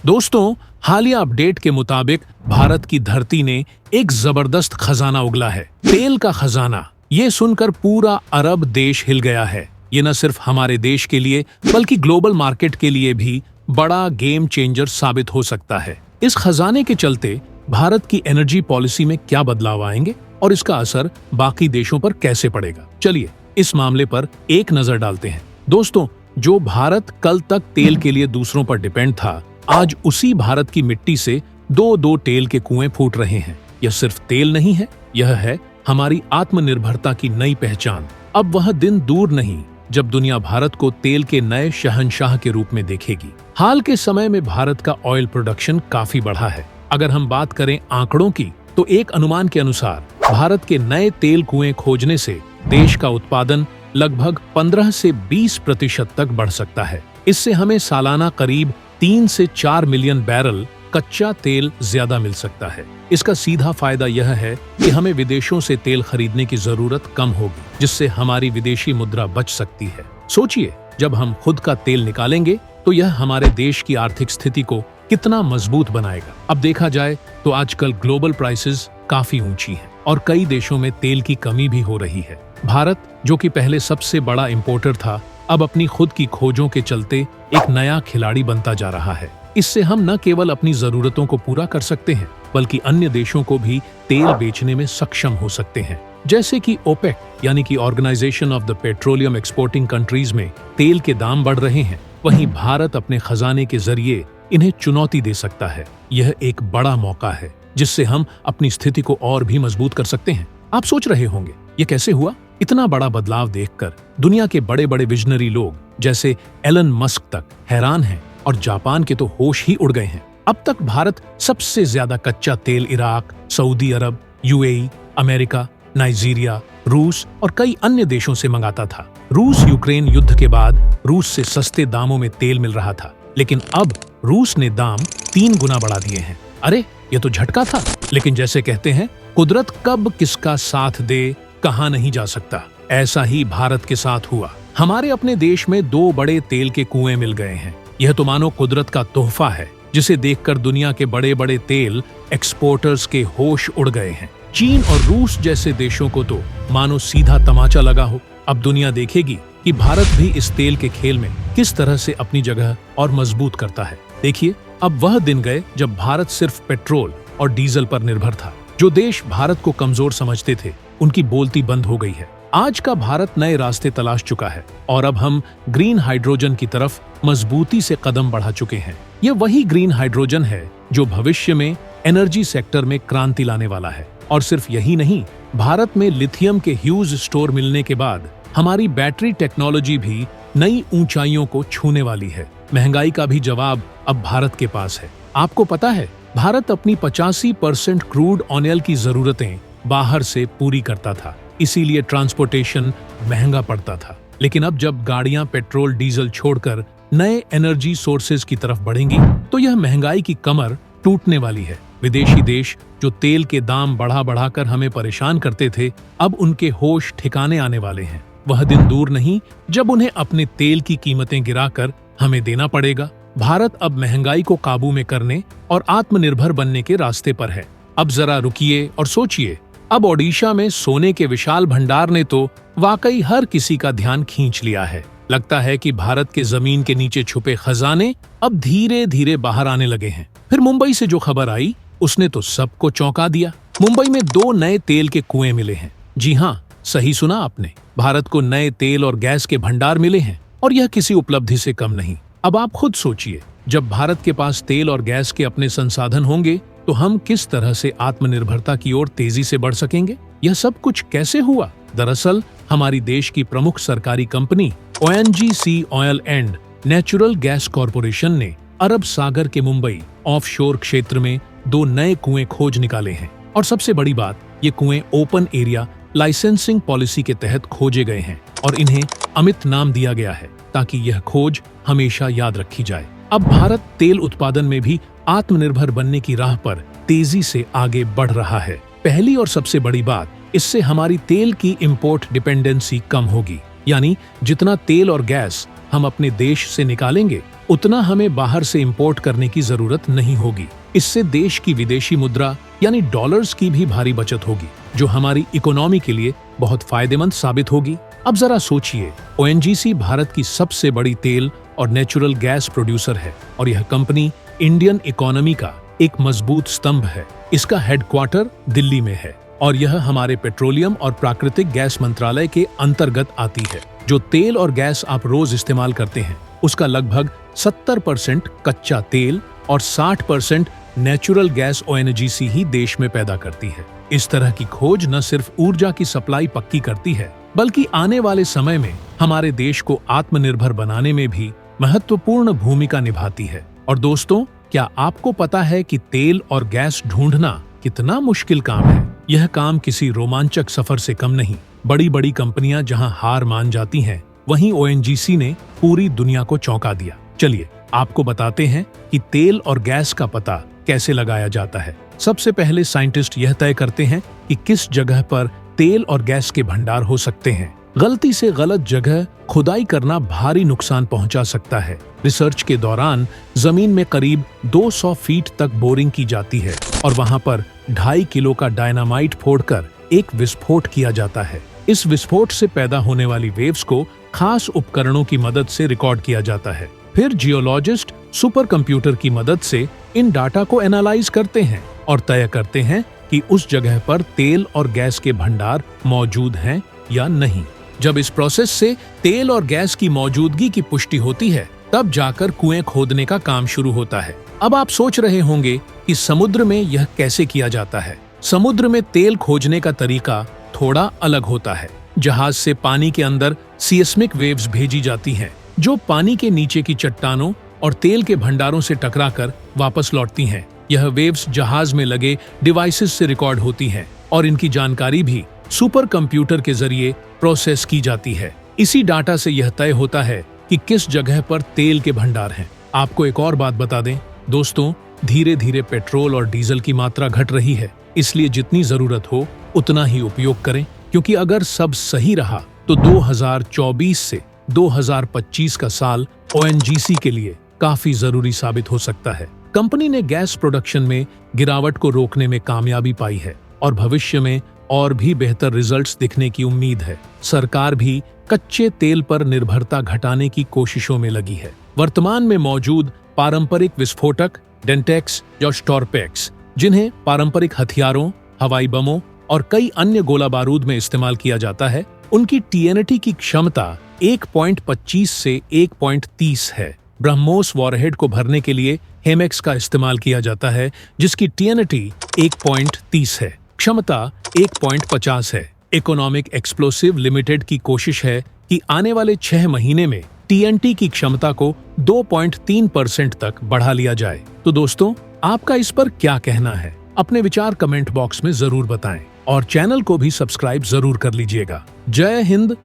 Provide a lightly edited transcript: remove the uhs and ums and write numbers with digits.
दोस्तों, हालिया अपडेट के मुताबिक भारत की धरती ने एक जबरदस्त खजाना उगला है, तेल का खजाना। ये सुनकर पूरा अरब देश हिल गया है। ये न सिर्फ हमारे देश के लिए बल्कि ग्लोबल मार्केट के लिए भी बड़ा गेम चेंजर साबित हो सकता है। इस खजाने के चलते भारत की एनर्जी पॉलिसी में क्या बदलाव आएंगे और इसका असर बाकी देशों पर कैसे पड़ेगा, चलिए इस मामले पर एक नजर डालते हैं। दोस्तों, जो भारत कल तक तेल के लिए दूसरों पर डिपेंड था, आज उसी भारत की मिट्टी से दो तेल के कुएं फूट रहे हैं। यह सिर्फ तेल नहीं है, यह है हमारी आत्मनिर्भरता की नई पहचान। अब वह दिन दूर नहीं जब दुनिया भारत को तेल के नए शहंशाह के रूप में देखेगी। हाल के समय में भारत का ऑयल प्रोडक्शन काफी बढ़ा है। अगर हम बात करें आंकड़ों की, तो एक अनुमान के अनुसार भारत के नए तेल कुएं खोजने से देश का उत्पादन लगभग 15 से 20% तक बढ़ सकता है। इससे हमें सालाना करीब 3 से 4 मिलियन बैरल कच्चा तेल ज्यादा मिल सकता है। इसका सीधा फायदा यह है कि हमें विदेशों से तेल खरीदने की जरूरत कम होगी, जिससे हमारी विदेशी मुद्रा बच सकती है। सोचिए, जब हम खुद का तेल निकालेंगे तो यह हमारे देश की आर्थिक स्थिति को कितना मजबूत बनाएगा। अब देखा जाए तो आजकल ग्लोबल प्राइसेस काफी ऊंची हैं और कई देशों में तेल की कमी भी हो रही है। भारत, जो कि पहले सबसे बड़ा इंपोर्टर था, अब अपनी खुद की खोजों के चलते एक नया खिलाड़ी बनता जा रहा है। इससे हम न केवल अपनी जरूरतों को पूरा कर सकते हैं, बल्कि अन्य देशों को भी तेल बेचने में सक्षम हो सकते हैं। जैसे कि ओपेक यानी कि Organisation of the Petroleum Exporting Countries में तेल के दाम बढ़ रहे हैं, वहीं भारत अपने खजाने के जरिए इन्हें चुनौती दे सकता है। यह एक बड़ा मौका है जिससे हम अपनी स्थिति को और भी मजबूत कर सकते हैं। आप सोच रहे होंगे, ये कैसे हुआ? इतना बड़ा बदलाव देखकर दुनिया के बड़े बड़े विजनरी लोग जैसे एलन मस्क तक हैरान हैं और जापान के तो होश ही उड़ गए हैं। अब तक भारत सबसे ज्यादा कच्चा तेल इराक, सऊदी अरब, यूएई, अमेरिका, नाइजीरिया, रूस और कई अन्य देशों से मंगाता था। रूस यूक्रेन युद्ध के बाद रूस से सस्ते दामों में तेल मिल रहा था, लेकिन अब रूस ने दाम 3 गुना बढ़ा दिए हैं। अरे, ये तो झटका था। लेकिन जैसे कहते हैं, कुदरत कब किसका साथ दे कहा नहीं जा सकता। ऐसा ही भारत के साथ हुआ। हमारे अपने देश में 2 बड़े तेल के कुएं मिल गए हैं। यह तो मानो कुदरत का तोहफा है, जिसे देखकर दुनिया के बड़े बड़े तेल एक्सपोर्टर्स के होश उड़ गए हैं। चीन और रूस जैसे देशों को तो मानो सीधा तमाचा लगा हो। अब दुनिया देखेगी कि भारत भी इस तेल के खेल में किस तरह से अपनी जगह और मजबूत करता है। देखिए, अब वह दिन गए जब भारत सिर्फ पेट्रोल और डीजल पर निर्भर था। जो देश भारत को कमजोर समझते थे, उनकी बोलती बंद हो गई है। आज का भारत नए रास्ते तलाश चुका है और अब हम ग्रीन हाइड्रोजन की तरफ मजबूती से कदम बढ़ा चुके हैं। ये वही ग्रीन हाइड्रोजन है जो भविष्य में एनर्जी सेक्टर में क्रांति लाने वाला है। और सिर्फ यही नहीं, भारत में लिथियम के ह्यूज स्टोर मिलने के बाद हमारी बैटरी टेक्नोलॉजी भी नई ऊंचाइयों को छूने वाली है। महंगाई का भी जवाब अब भारत के पास है। आपको पता है, भारत अपनी 85% क्रूड ऑयल की जरूरतें बाहर से पूरी करता था, इसीलिए ट्रांसपोर्टेशन महंगा पड़ता था। लेकिन अब जब गाड़ियां पेट्रोल डीजल छोड़कर नए एनर्जी सोर्सेज की तरफ बढ़ेंगी, तो यह महंगाई की कमर टूटने वाली है। विदेशी देश जो तेल के दाम बढ़ाकर हमें परेशान करते थे, अब उनके होश ठिकाने आने वाले हैं। वह दिन दूर नहीं जब उन्हें अपने तेल की कीमतें गिराकर हमें देना पड़ेगा। भारत अब महंगाई को काबू में करने और आत्मनिर्भर बनने के रास्ते पर है। अब जरा रुकिए और सोचिए, अब ओडिशा में सोने के विशाल भंडार ने तो वाकई हर किसी का ध्यान खींच लिया है। लगता है कि भारत के जमीन के नीचे छुपे खजाने अब धीरे धीरे बाहर आने लगे हैं। फिर मुंबई से जो खबर आई, उसने तो सबको चौंका दिया। मुंबई में 2 नए तेल के कुएं मिले हैं। जी हाँ, सही सुना आपने। भारत को नए तेल और गैस के भंडार मिले हैं और यह किसी उपलब्धि से कम नहीं। अब आप खुद सोचिए, जब भारत के पास तेल और गैस के अपने संसाधन होंगे, तो हम किस तरह से आत्मनिर्भरता की ओर तेजी से बढ़ सकेंगे। यह सब कुछ कैसे हुआ? दरअसल हमारी देश की प्रमुख सरकारी company ONGC oil and natural gas corporation ने अरब सागर के मुंबई ऑफशोर क्षेत्र में 2 नए कुएं खोज निकाले हैं। और सबसे बड़ी बात, ये कुएं ओपन एरिया लाइसेंसिंग पॉलिसी के तहत खोजे गए हैं और इन्हें अमित नाम दिया गया है, ताकि यह खोज हमेशा याद रखी जाए। अब भारत तेल उत्पादन में भी आत्मनिर्भर बनने की राह पर तेजी से आगे बढ़ रहा है। पहली और सबसे बड़ी बात, इससे हमारी तेल की इंपोर्ट डिपेंडेंसी कम होगी। यानी जितना तेल और गैस हम अपने देश से निकालेंगे, उतना हमें बाहर से इंपोर्ट करने की जरूरत नहीं होगी। इससे देश की विदेशी मुद्रा यानी डॉलर्स की भी भारी बचत होगी, जो हमारी इकोनॉमी के लिए बहुत फायदेमंद साबित होगी। अब जरा सोचिए, ओएनजीसी भारत की सबसे बड़ी तेल और नेचुरल गैस प्रोड्यूसर है और यह कंपनी इंडियन इकोनॉमी का एक मजबूत स्तंभ है। इसका हेडक्वार्टर दिल्ली में है और यह हमारे पेट्रोलियम और प्राकृतिक गैस मंत्रालय के अंतर्गत आती है। जो तेल और गैस आप रोज इस्तेमाल करते हैं, उसका लगभग 70% कच्चा तेल और 60% नेचुरल गैस ओएनजीसी ही देश में पैदा करती है। इस तरह की खोज न सिर्फ ऊर्जा की सप्लाई पक्की करती है, बल्कि आने वाले समय में हमारे देश को आत्मनिर्भर बनाने में भी महत्वपूर्ण भूमिका निभाती है। और दोस्तों, क्या आपको पता है कि तेल और गैस ढूंढना कितना मुश्किल काम है? यह काम किसी रोमांचक सफर से कम नहीं। बड़ी बड़ी कंपनियां जहां हार मान जाती हैं, वहीं ओएनजीसी ने पूरी दुनिया को चौंका दिया। चलिए आपको बताते हैं कि तेल और गैस का पता कैसे लगाया जाता है। सबसे पहले साइंटिस्ट यह तय करते हैं कि किस जगह पर तेल और गैस के भंडार हो सकते हैं। गलती से गलत जगह खुदाई करना भारी नुकसान पहुंचा सकता है। रिसर्च के दौरान जमीन में करीब 200 फीट तक बोरिंग की जाती है और वहां पर 2.5 किलो का डायनामाइट फोड़कर एक विस्फोट किया जाता है। इस विस्फोट से पैदा होने वाली वेव्स को खास उपकरणों की मदद से रिकॉर्ड किया जाता है। फिर जियोलॉजिस्ट सुपर कंप्यूटर की मदद से इन डाटा को एनालाइज करते हैं और तय करते हैं कि उस जगह पर तेल और गैस के भंडार मौजूद हैं या नहीं। जब इस प्रोसेस से तेल और गैस की मौजूदगी की पुष्टि होती है, तब जाकर कुएं खोदने का काम शुरू होता है। अब आप सोच रहे होंगे कि समुद्र में यह कैसे किया जाता है। समुद्र में तेल खोजने का तरीका थोड़ा अलग होता है। जहाज से पानी के अंदर सीस्मिक वेव्स भेजी जाती हैं, जो पानी के नीचे की चट्टानों और तेल के भंडारों से टकराकर वापस लौटती हैं। यह वेव्स जहाज में लगे डिवाइसेस से रिकॉर्ड होती हैं और इनकी जानकारी भी सुपर कंप्यूटर के जरिए प्रोसेस की जाती है। इसी डाटा से यह तय होता है कि किस जगह पर तेल के भंडार हैं। आपको एक और बात बता दें दोस्तों, धीरे धीरे पेट्रोल और डीजल की मात्रा घट रही है, इसलिए जितनी जरूरत हो उतना ही उपयोग करें, क्योंकि अगर सब सही रहा तो 2024 से 2025 का साल ओएनजीसी के लिए काफी जरूरी साबित हो सकता है। कंपनी ने गैस प्रोडक्शन में गिरावट को रोकने में कामयाबी पाई है और भविष्य में और भी बेहतर रिजल्ट्स दिखने की उम्मीद है। सरकार भी कच्चे तेल पर निर्भरता घटाने की कोशिशों में लगी है। वर्तमान में मौजूद पारंपरिक विस्फोटक डेंटेक्स या स्टॉर्पेक्स, जिन्हें पारंपरिक हथियारों, हवाई बमों और कई अन्य गोला बारूद में इस्तेमाल किया जाता है, उनकी टीएनटी की क्षमता 1.25 से 1.30 है। ब्रह्मोस वॉरहेड को भरने के लिए हेमेक्स का इस्तेमाल किया जाता है, जिसकी टीएनटी 1.30 है, क्षमता 1.50 है। इकोनॉमिक एक्सप्लोसिव लिमिटेड की कोशिश है कि आने वाले 6 महीने में टीएनटी की क्षमता को 2.3% तक बढ़ा लिया जाए। तो दोस्तों, आपका इस पर क्या कहना है? अपने विचार कमेंट बॉक्स में जरूर बताएं और चैनल को भी सब्सक्राइब जरूर कर लीजिएगा। जय हिंद।